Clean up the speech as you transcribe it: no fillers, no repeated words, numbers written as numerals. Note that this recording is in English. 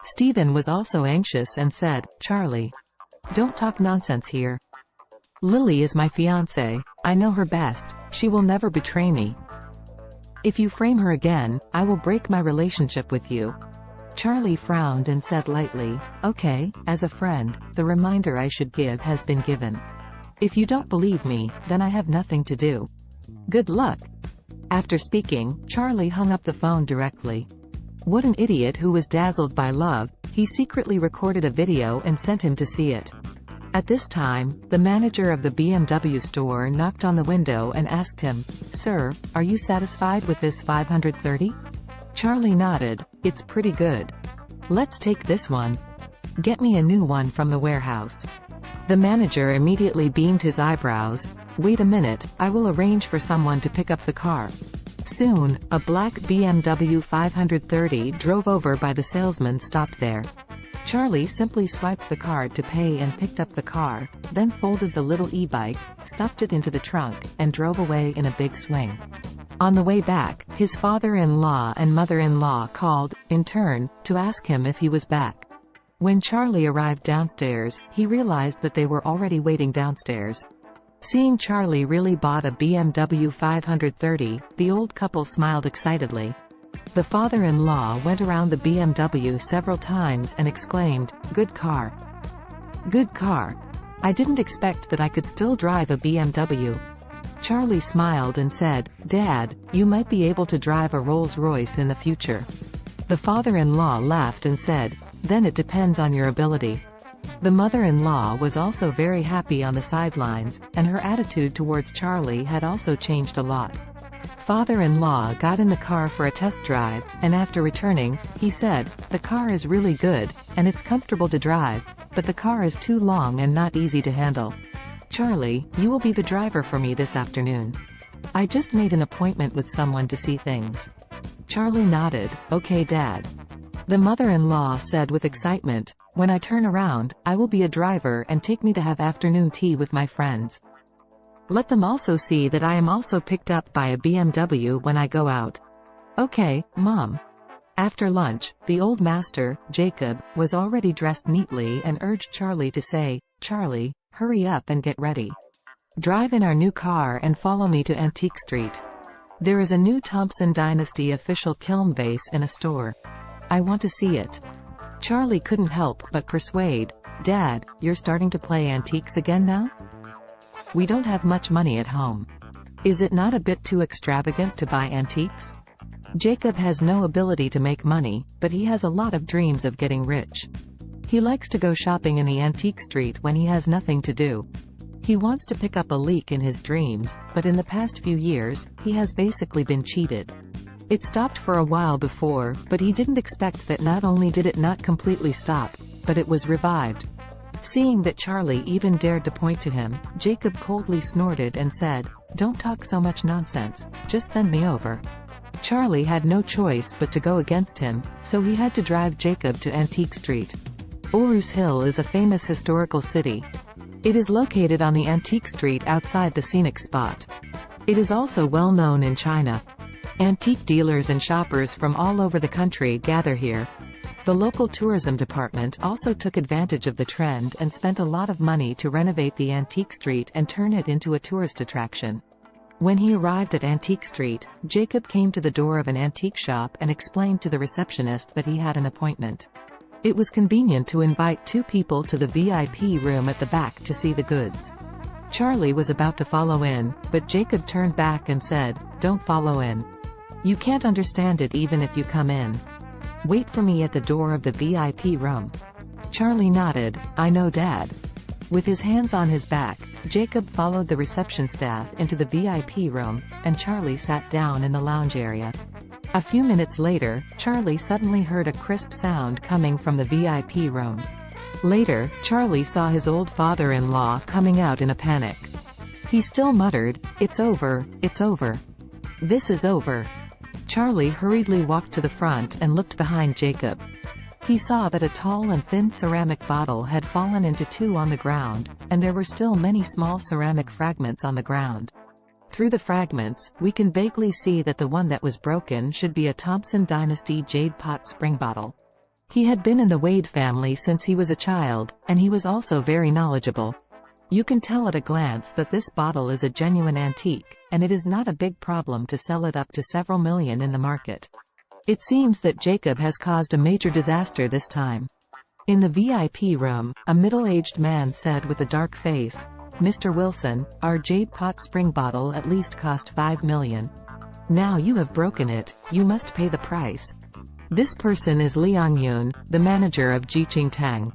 Stephen was also anxious and said, "Charlie, don't talk nonsense here. Lily is my fiancée. I know her best. She will never betray me. If you frame her again, I will break my relationship with you." Charlie frowned and said lightly, "Okay, as a friend, the reminder I should give has been given. If you don't believe me, then I have nothing to do. Good luck." After speaking, Charlie hung up the phone directly. What an idiot who was dazzled by love. He secretly recorded a video and sent him to see it. At this time, the manager of the BMW store knocked on the window and asked him, "Sir, are you satisfied with this 530? Charlie nodded. "It's pretty good. Let's take this one. Get me a new one from the warehouse." The manager immediately beamed his eyebrows. "Wait a minute, I will arrange for someone to pick up the car." Soon, a black BMW 530 drove over by the salesman stopped there. Charlie simply swiped the card to pay and picked up the car, then folded the little e-bike, stuffed it into the trunk, and drove away in a big swing. On the way back, his father-in-law and mother-in-law called, in turn, to ask him if he was back. When Charlie arrived downstairs, he realized that they were already waiting downstairs. Seeing Charlie really bought a BMW 530, the old couple smiled excitedly. The father-in-law went around the BMW several times and exclaimed, "Good car. Good car. I didn't expect that I could still drive a BMW." Charlie smiled and said, "Dad, you might be able to drive a Rolls-Royce in the future." The father-in-law laughed and said, "Then it depends on your ability." The mother-in-law was also very happy on the sidelines, and her attitude towards Charlie had also changed a lot. Father-in-law got in the car for a test drive, and after returning, he said, "The car is really good, and it's comfortable to drive, but the car is too long and not easy to handle. Charlie, you will be the driver for me this afternoon. I just made an appointment with someone to see things." Charlie nodded, "Okay, Dad." The mother-in-law said with excitement, "When I turn around, I will be a driver and take me to have afternoon tea with my friends. Let them also see that I am also picked up by a BMW when I go out." "Okay, Mom." After lunch, the old master, Jacob, was already dressed neatly and urged Charlie to say, "Charlie, hurry up and get ready. Drive in our new car and follow me to Antique Street. There is a new Thompson Dynasty official kiln vase in a store. I want to see it." Charlie couldn't help but persuade, "Dad, you're starting to play antiques again now? We don't have much money at home. Is it not a bit too extravagant to buy antiques?" Jacob has no ability to make money, but he has a lot of dreams of getting rich. He likes to go shopping in the antique street when he has nothing to do. He wants to pick up a leak in his dreams, but in the past few years, he has basically been cheated. It stopped for a while before, but he didn't expect that not only did it not completely stop, but it was revived. Seeing that Charlie even dared to point to him, Jacob coldly snorted and said, "Don't talk so much nonsense, just send me over." Charlie had no choice but to go against him, so he had to drive Jacob to Antique Street. Orus Hill is a famous historical city. It is located on the Antique Street outside the scenic spot. It is also well known in China. Antique dealers and shoppers from all over the country gather here. The local tourism department also took advantage of the trend and spent a lot of money to renovate the Antique Street and turn it into a tourist attraction. When he arrived at Antique Street, Jacob came to the door of an antique shop and explained to the receptionist that he had an appointment. It was convenient to invite two people to the VIP room at the back to see the goods. Charlie was about to follow in, but Jacob turned back and said, "Don't follow in. You can't understand it even if you come in. Wait for me at the door of the VIP room." Charlie nodded, "I know, Dad." With his hands on his back, Jacob followed the reception staff into the VIP room, and Charlie sat down in the lounge area. A few minutes later, Charlie suddenly heard a crisp sound coming from the VIP room. Later, Charlie saw his old father-in-law coming out in a panic. He still muttered, "It's over, it's over. This is over." Charlie hurriedly walked to the front and looked behind Jacob. He saw that a tall and thin ceramic bottle had fallen into two on the ground, and there were still many small ceramic fragments on the ground. Through the fragments, we can vaguely see that the one that was broken should be a Thompson Dynasty jade pot spring bottle. He had been in the Wade family since he was a child, and he was also very knowledgeable. You can tell at a glance that this bottle is a genuine antique, and it is not a big problem to sell it up to several million in the market. It seems that Jacob has caused a major disaster this time. In the VIP room, a middle-aged man said with a dark face, "Mr. Wilson, our jade pot spring bottle at least cost 5 million. Now you have broken it, you must pay the price." This person is Liang Yun, the manager of Jiqing Tang.